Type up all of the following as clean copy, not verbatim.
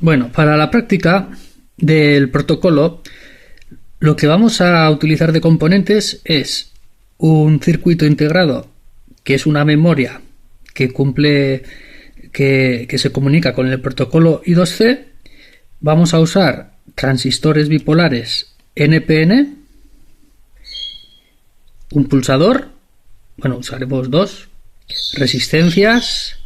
Bueno, para la práctica del protocolo, lo que vamos a utilizar de componentes es un circuito integrado, que es una memoria que se comunica con el protocolo I2C. Vamos a usar transistores bipolares NPN, un pulsador, bueno, usaremos dos, resistencias,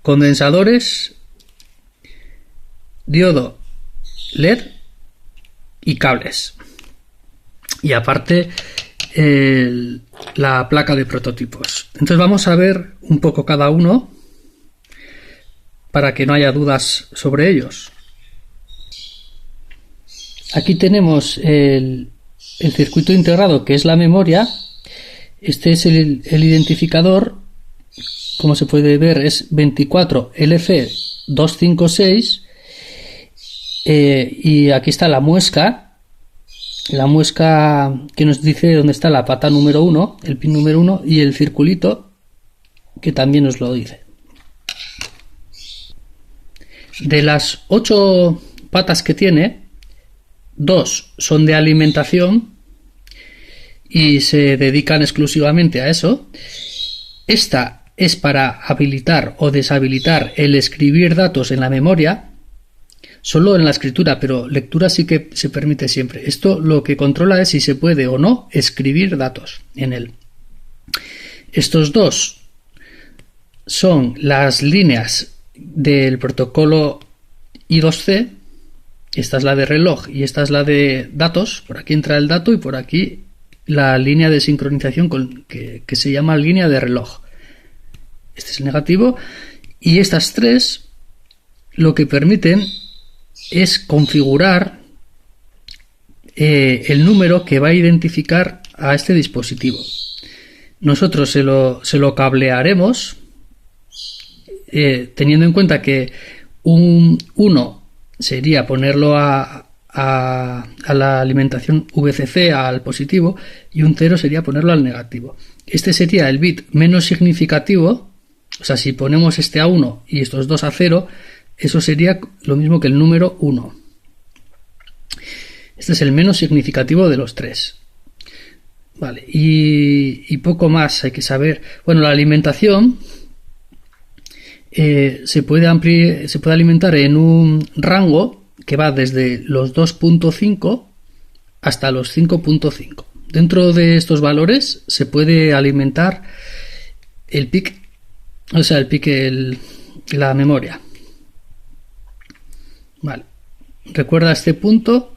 condensadores, diodo LED y cables. Y aparte la placa de prototipos. Entonces vamos a ver un poco cada uno para que no haya dudas sobre ellos. Aquí tenemos el circuito integrado, que es la memoria. Este es el identificador. Como se puede ver, es 24LC256. Y aquí está la muesca que nos dice dónde está la pata número 1, el pin número 1, y el circulito que también nos lo dice. De las 8 patas que tiene, 2 son de alimentación y se dedican exclusivamente a eso. Esta es para habilitar o deshabilitar el escribir datos en la memoria. Solo en la escritura, pero lectura sí que se permite siempre. Esto lo que controla es si se puede o no escribir datos en él. Estos dos son las líneas del protocolo I2C. Esta es la de reloj y esta es la de datos. Por aquí entra el dato y por aquí la línea de sincronización que se llama línea de reloj. Este es el negativo. Y estas tres lo que permiten es configurar el número que va a identificar a este dispositivo. Nosotros se lo cablearemos teniendo en cuenta que un 1 sería ponerlo a la alimentación VCC, al positivo, y un 0 sería ponerlo al negativo. Este sería el bit menos significativo. O sea, si ponemos este a 1 y estos dos a 0, eso sería lo mismo que el número 1. Este es el menos significativo de los tres. Vale, y poco más hay que saber. Bueno, la alimentación se puede alimentar en un rango que va desde los 2.5 hasta los 5.5. Dentro de estos valores se puede alimentar el PIC, la memoria. Vale. Recuerda este punto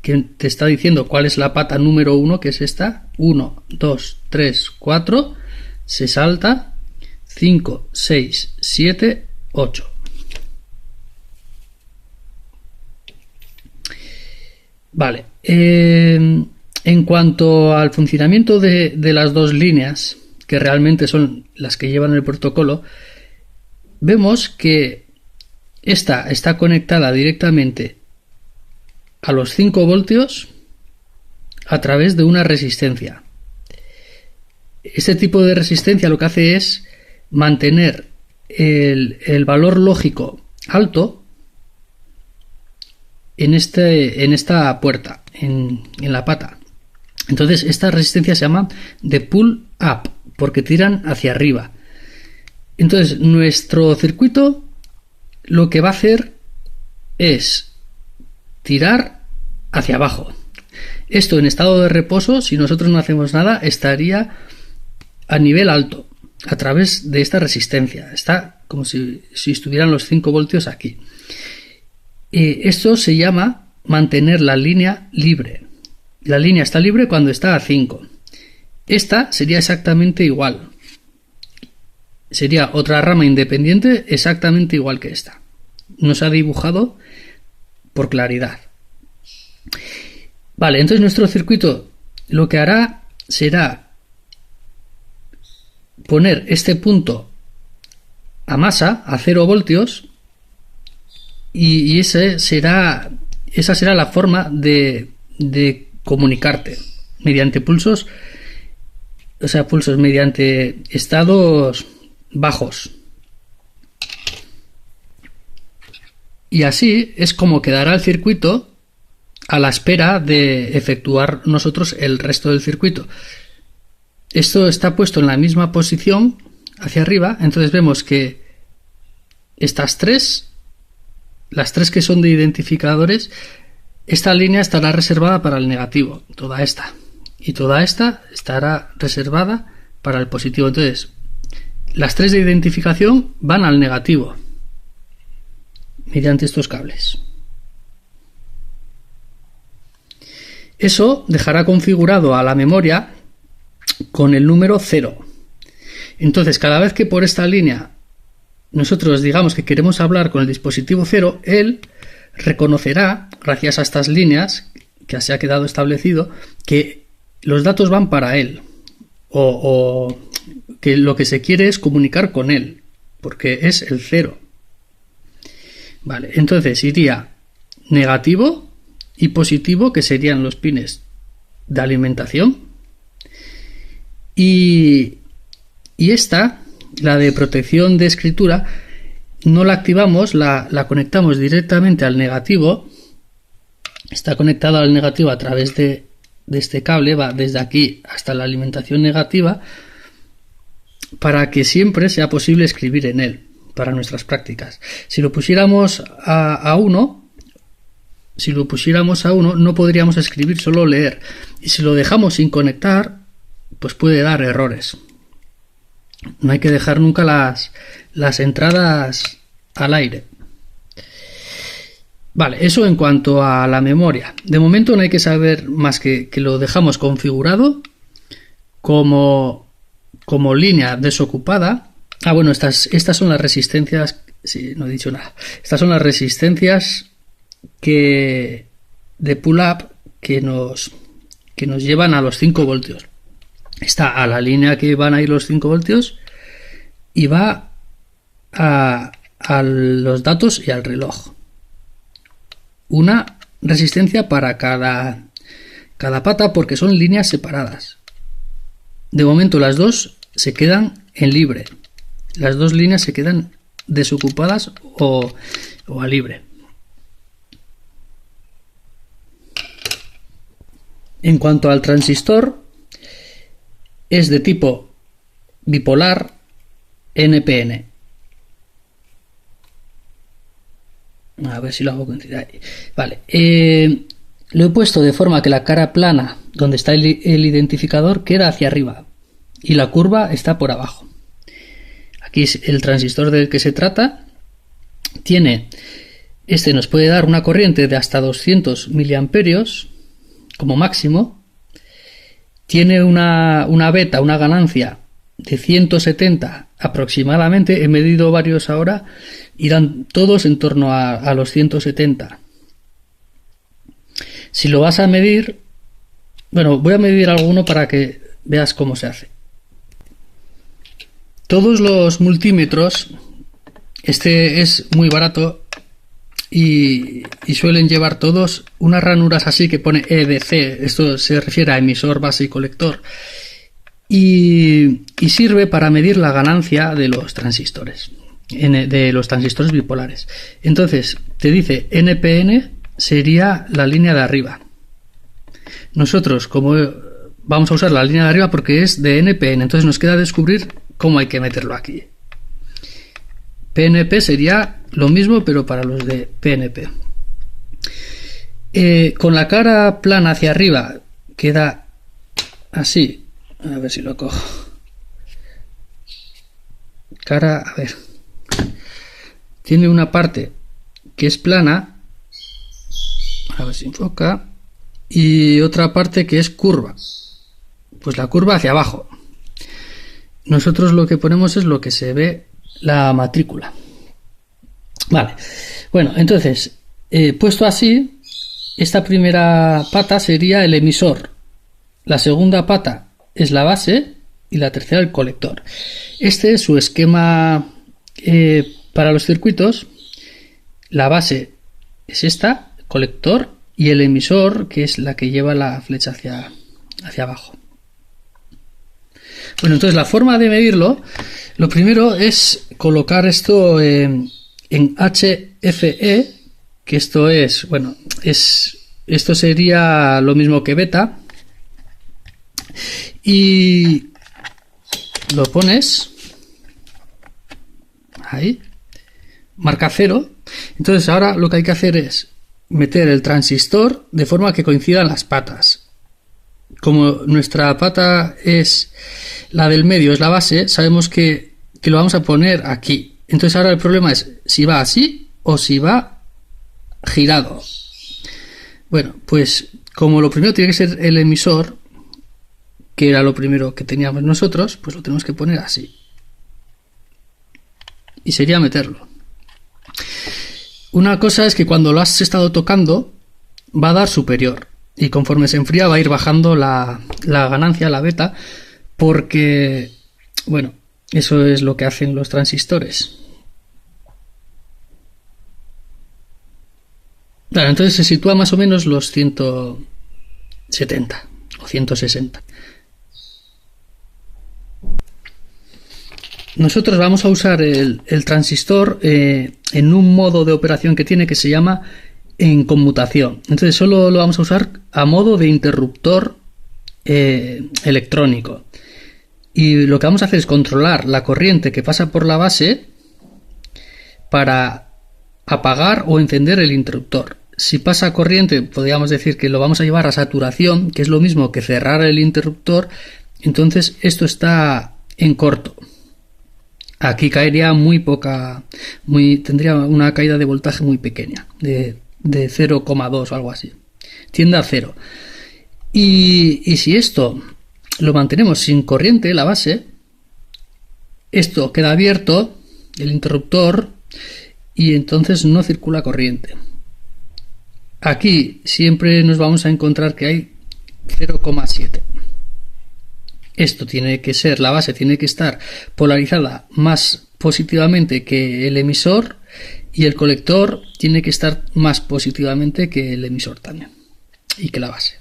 que te está diciendo cuál es la pata número 1, que es esta. 1, 2, 3, 4. Se salta. 5, 6, 7, 8. Vale. En cuanto al funcionamiento de las dos líneas, que realmente son las que llevan el protocolo, vemos que esta está conectada directamente a los 5 voltios a través de una resistencia. Este tipo de resistencia lo que hace es mantener el valor lógico alto en esta puerta, en la pata. Entonces esta resistencia se llama de pull up, porque tiran hacia arriba. Entonces nuestro circuito lo que va a hacer es tirar hacia abajo. Esto en estado de reposo, si nosotros no hacemos nada, estaría a nivel alto a través de esta resistencia. Está como si estuvieran los 5 voltios aquí. Esto se llama mantener la línea libre. La línea está libre cuando está a 5. Esta sería exactamente igual. Sería otra rama independiente exactamente igual que esta. Nos ha dibujado por claridad. Vale, entonces nuestro circuito lo que hará será poner este punto a masa, a 0 voltios, y esa será la forma de comunicarte mediante pulsos, pulsos mediante estados bajos. Y así es como quedará el circuito a la espera de efectuar nosotros el resto del circuito. Esto está puesto en la misma posición hacia arriba, entonces vemos que estas tres, las tres que son de identificadores, esta línea estará reservada para el negativo, toda esta, y toda esta estará reservada para el positivo. Entonces, las tres de identificación van al negativo mediante estos cables. Eso dejará configurado a la memoria con el número 0. Entonces, cada vez que por esta línea nosotros digamos que queremos hablar con el dispositivo 0, él reconocerá, gracias a estas líneas que se ha quedado establecido, que los datos van para él, o que lo que se quiere es comunicar con él, porque es el 0. Vale, entonces iría negativo y positivo, que serían los pines de alimentación, y esta, la de protección de escritura, no la activamos, la conectamos directamente al negativo. Está conectado al negativo a través de este cable, va desde aquí hasta la alimentación negativa, para que siempre sea posible escribir en él para nuestras prácticas. Si lo pusiéramos a 1, no podríamos escribir, solo leer, y si lo dejamos sin conectar, pues puede dar errores. No hay que dejar nunca las entradas al aire. Vale, eso en cuanto a la memoria. De momento no hay que saber más que lo dejamos configurado como línea desocupada. Bueno, estas son las resistencias. Sí, no he dicho nada. Estas son las resistencias de pull-up que nos llevan a los 5 voltios. Está a la línea que van a ir los 5 voltios y va a los datos y al reloj. Una resistencia para cada pata, porque son líneas separadas. De momento las dos se quedan en libre. Las dos líneas se quedan desocupadas o a libre. En cuanto al transistor, es de tipo bipolar NPN. A ver si lo hago con claridad. Vale. Lo he puesto de forma que la cara plana, donde está el identificador, queda hacia arriba y la curva está por abajo. Aquí es el transistor del que se trata. Nos puede dar una corriente de hasta 200 miliamperios como máximo. Tiene una beta, una ganancia de 170 aproximadamente. He medido varios ahora, irán todos en torno a los 170. Si lo vas a medir, bueno, voy a medir alguno para que veas cómo se hace. Todos los multímetros, este es muy barato y suelen llevar todos unas ranuras así que pone EDC. Esto se refiere a emisor, base y colector, y sirve para medir la ganancia de los transistores, de los transistores bipolares. Entonces te dice NPN sería la línea de arriba. Nosotros vamos a usar la línea de arriba porque es de NPN, entonces nos queda descubrir cómo hay que meterlo aquí. PNP sería lo mismo, pero para los de PNP. Con la cara plana hacia arriba queda así. A ver si lo cojo. A ver. Tiene una parte que es plana. A ver si enfoca. Y otra parte que es curva. Pues la curva hacia abajo. Nosotros lo que ponemos es lo que se ve la matrícula. Vale. Bueno, entonces, puesto así, esta primera pata sería el emisor. La segunda pata es la base y la tercera el colector. Este es su esquema para los circuitos. La base es esta, colector, y el emisor, que es la que lleva la flecha hacia abajo. Bueno, entonces la forma de medirlo, lo primero es colocar esto en HFE, que esto es, bueno, esto sería lo mismo que beta, y lo pones ahí, marca 0. Entonces ahora lo que hay que hacer es meter el transistor de forma que coincidan las patas. Como nuestra pata es la del medio, es la base, sabemos que lo vamos a poner aquí. Entonces ahora el problema es si va así o si va girado. Bueno, pues como lo primero tiene que ser el emisor, que era lo primero que teníamos nosotros, pues lo tenemos que poner así. Y sería meterlo. Una cosa es que cuando lo has estado tocando va a dar superior y conforme se enfría va a ir bajando la ganancia, la beta, porque, bueno, eso es lo que hacen los transistores. Claro, entonces se sitúa más o menos los 170 o 160. Nosotros vamos a usar el transistor en un modo de operación que tiene que se llama en conmutación. Entonces solo lo vamos a usar a modo de interruptor electrónico. Y lo que vamos a hacer es controlar la corriente que pasa por la base para apagar o encender el interruptor. Si pasa corriente, podríamos decir que lo vamos a llevar a saturación, que es lo mismo que cerrar el interruptor. Entonces esto está en corto. Aquí caería muy poca, tendría una caída de voltaje muy pequeña, de 0,2 o algo así. Tiende a 0. Y si esto lo mantenemos sin corriente, la base, esto queda abierto, el interruptor, y entonces no circula corriente. Aquí siempre nos vamos a encontrar que hay 0,7. Esto tiene que ser, la base tiene que estar polarizada más positivamente que el emisor y el colector tiene que estar más positivamente que el emisor también y que la base.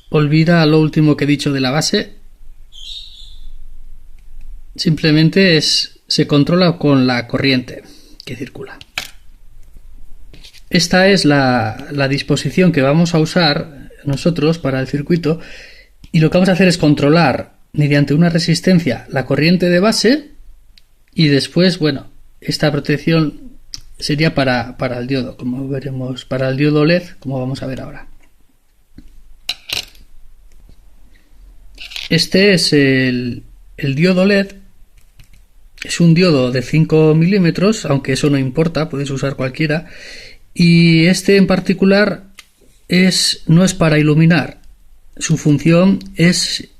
Olvida lo último que he dicho de la base. Simplemente se controla con la corriente que circula. Esta es la disposición que vamos a usar nosotros para el circuito y lo que vamos a hacer es controlar mediante una resistencia la corriente de base y después, bueno, esta protección sería para el diodo, como veremos, para el diodo LED, como vamos a ver ahora. Este es el diodo LED. Es un diodo de 5 milímetros, aunque eso no importa, puedes usar cualquiera. Y este en particular no es para iluminar, su función es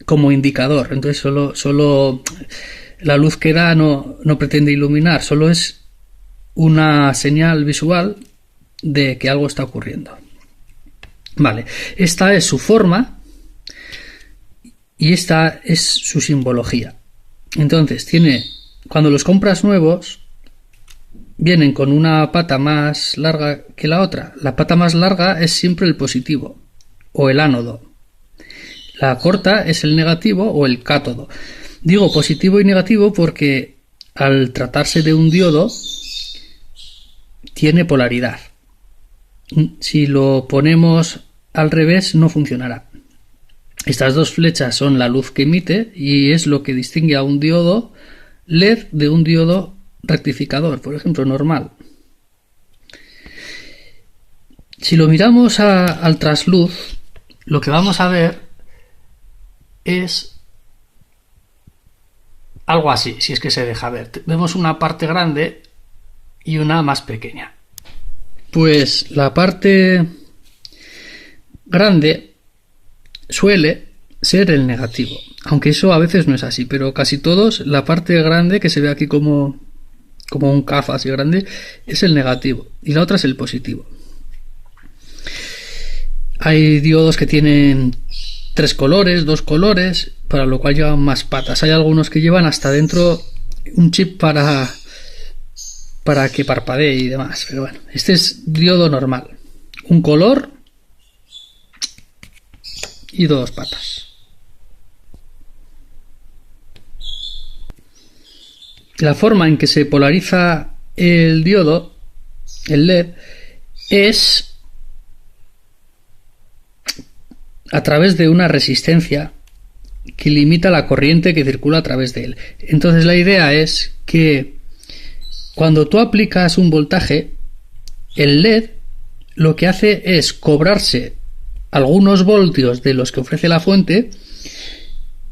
como indicador, entonces solo la luz que da no pretende iluminar, solo es una señal visual de que algo está ocurriendo. Vale, esta es su forma y esta es su simbología. Entonces cuando los compras nuevos, vienen con una pata más larga que la otra. La pata más larga es siempre el positivo o el ánodo. La corta es el negativo o el cátodo. Digo positivo y negativo porque al tratarse de un diodo tiene polaridad. Si lo ponemos al revés no funcionará. Estas dos flechas son la luz que emite y es lo que distingue a un diodo LED de un diodo rectificador, por ejemplo, normal. Si lo miramos al trasluz, lo que vamos a ver es algo así, si es que se deja ver. Vemos una parte grande y una más pequeña. Pues la parte grande suele ser el negativo, aunque eso a veces no es así, pero casi todos, la parte grande que se ve aquí como un CAF así grande, es el negativo y la otra es el positivo. Hay diodos que tienen 3 colores, 2 colores, para lo cual llevan más patas. Hay algunos que llevan hasta dentro un chip para que parpadee y demás, pero bueno, este es diodo normal, un color y 2 patas. la forma en que se polariza el diodo, el LED, es a través de una resistencia que limita la corriente que circula a través de él. Entonces la idea es que cuando tú aplicas un voltaje, el LED lo que hace es cobrarse algunos voltios de los que ofrece la fuente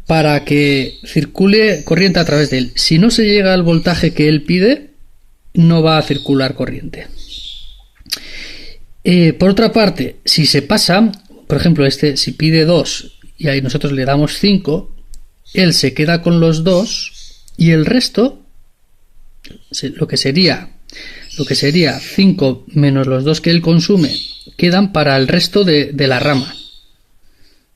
para que circule corriente a través de él. Si no se llega al voltaje que él pide, no va a circular corriente. Por otra parte, si se pasa, por ejemplo, si pide 2 y ahí nosotros le damos 5, él se queda con los 2 y el resto, lo que sería 5 menos los 2 que él consume, quedan para el resto de la rama,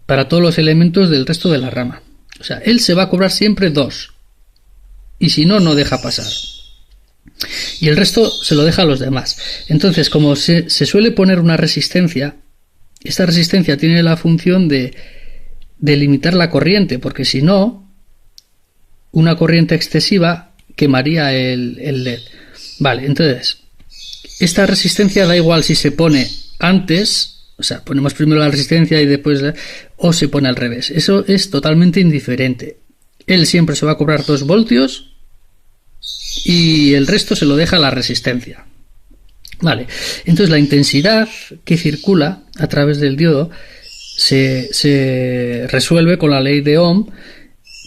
para todos los elementos del resto de la rama. O sea, él se va a cobrar siempre 2 y si no, no deja pasar. Y el resto se lo deja a los demás. Entonces, como se suele poner una resistencia, esta resistencia tiene la función de limitar la corriente, porque si no, una corriente excesiva quemaría el LED. Vale, entonces, esta resistencia da igual si se pone antes, o sea, ponemos primero la resistencia y después, o se pone al revés. Eso es totalmente indiferente. Él siempre se va a cobrar 2 voltios y el resto se lo deja a la resistencia. Vale, entonces la intensidad que circula a través del diodo se resuelve con la ley de Ohm,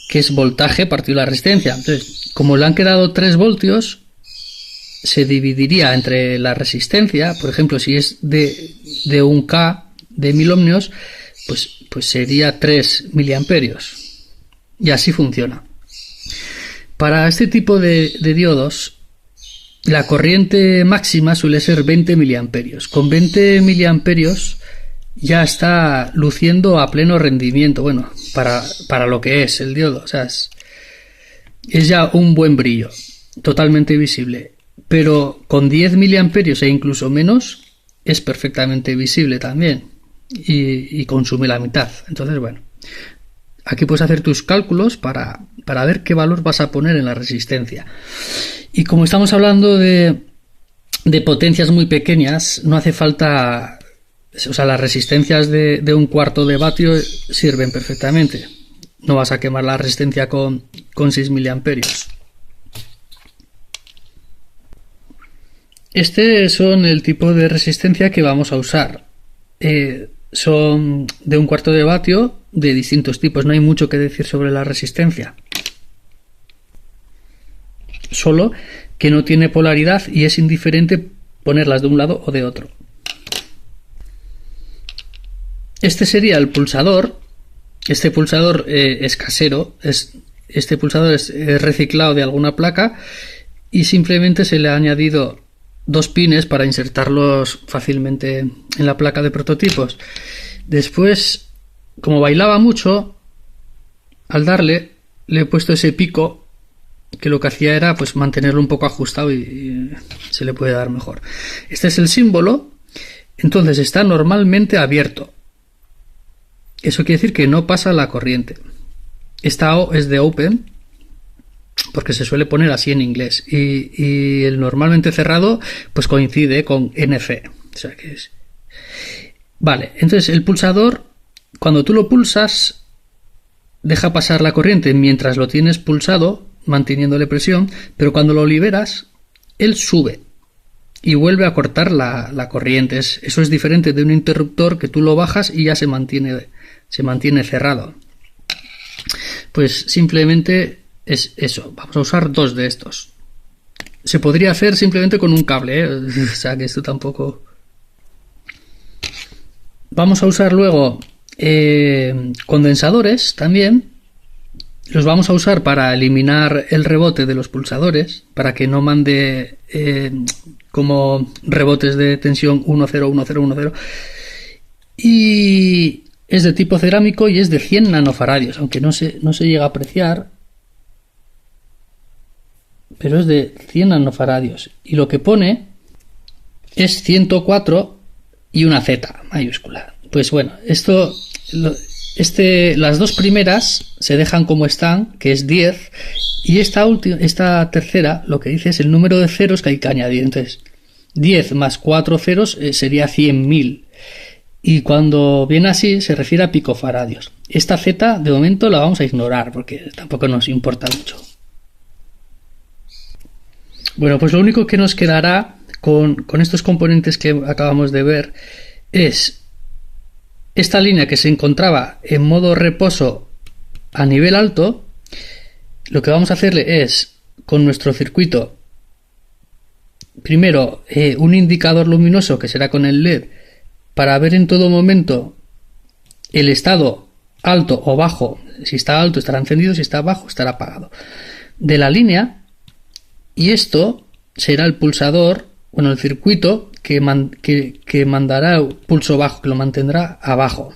que es voltaje partido la resistencia. Entonces, como le han quedado 3 voltios, se dividiría entre la resistencia. Por ejemplo, si es de 1 K de 1000 ohmios, pues sería 3 miliamperios. Y así funciona. Para este tipo de diodos, la corriente máxima suele ser 20 miliamperios. Con 20 miliamperios ya está luciendo a pleno rendimiento. Bueno, para lo que es el diodo. O sea, es ya un buen brillo, totalmente visible. Pero con 10 miliamperios e incluso menos, es perfectamente visible también. Y consume la mitad. Entonces, bueno, aquí puedes hacer tus cálculos para ver qué valor vas a poner en la resistencia. Y como estamos hablando de potencias muy pequeñas, no hace falta, o sea, las resistencias de 1/4 de vatio sirven perfectamente. No vas a quemar la resistencia con 6 miliamperios. Este son el tipo de resistencia que vamos a usar. Son de 1/4 de vatio de distintos tipos. No hay mucho que decir sobre la resistencia. Solo que no tiene polaridad y es indiferente ponerlas de un lado o de otro. Este sería el pulsador. Este pulsador es casero. Este pulsador es reciclado de alguna placa y simplemente se le ha añadido 2 pines para insertarlos fácilmente en la placa de prototipos. Después, como bailaba mucho, al darle le he puesto ese pico que lo que hacía era pues mantenerlo un poco ajustado y se le puede dar mejor. Este es el símbolo. Entonces está normalmente abierto. Eso quiere decir que no pasa la corriente. Esta O es de open, porque se suele poner así en inglés, y el normalmente cerrado pues coincide con NC. O sea que es... Vale, entonces el pulsador, cuando tú lo pulsas, deja pasar la corriente mientras lo tienes pulsado, manteniéndole presión, pero cuando lo liberas, él sube y vuelve a cortar la corriente. Eso es diferente de un interruptor que tú lo bajas y ya se mantiene cerrado. Pues simplemente es eso. Vamos a usar 2 de estos. Se podría hacer simplemente con un cable, ¿eh? O sea que esto tampoco... Vamos a usar luego condensadores también. Los vamos a usar para eliminar el rebote de los pulsadores, para que no mande como rebotes de tensión 1,0, 1,0, 1,0. Y es de tipo cerámico y es de 100 nanofaradios, aunque no se llega a apreciar, pero es de 100 nanofaradios. Y lo que pone es 104 y una Z mayúscula. Pues bueno, esto Las dos primeras se dejan como están, que es 10, y esta tercera lo que dice es el número de ceros que hay que añadir. Entonces, 10 más 4 ceros sería 100.000. Y cuando viene así se refiere a picofaradios. Esta Z de momento la vamos a ignorar porque tampoco nos importa mucho. Bueno, pues lo único que nos quedará con estos componentes que acabamos de ver es esta línea que se encontraba en modo reposo a nivel alto. Lo que vamos a hacerle es, con nuestro circuito, primero un indicador luminoso que será con el LED, para ver en todo momento el estado alto o bajo. Si está alto estará encendido, si está bajo estará apagado de la línea, y esto será el pulsador, bueno, el circuito que mandará el pulso bajo, que lo mantendrá abajo.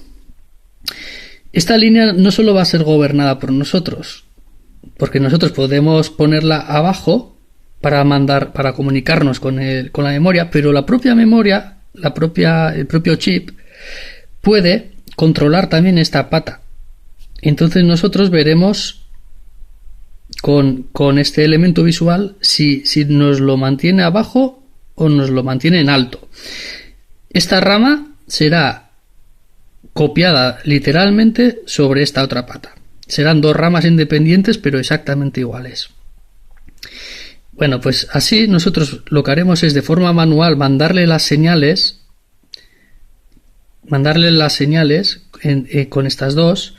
Esta línea no solo va a ser gobernada por nosotros, porque nosotros podemos ponerla abajo para comunicarnos con la memoria, pero la propia memoria, el propio chip puede controlar también esta pata. Entonces nosotros veremos con este elemento visual si nos lo mantiene abajo o nos lo mantiene en alto. Esta rama será copiada literalmente sobre esta otra pata. Serán dos ramas independientes pero exactamente iguales. Bueno, pues así nosotros lo que haremos es de forma manual mandarle las señales con estas dos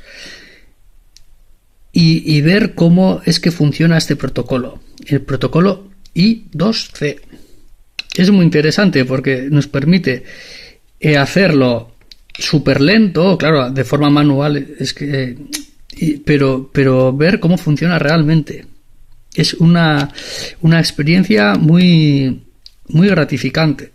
y ver cómo es que funciona este protocolo, el protocolo I2C. Es muy interesante porque nos permite hacerlo súper lento, claro, de forma manual, pero ver cómo funciona realmente. Es una experiencia muy, muy gratificante.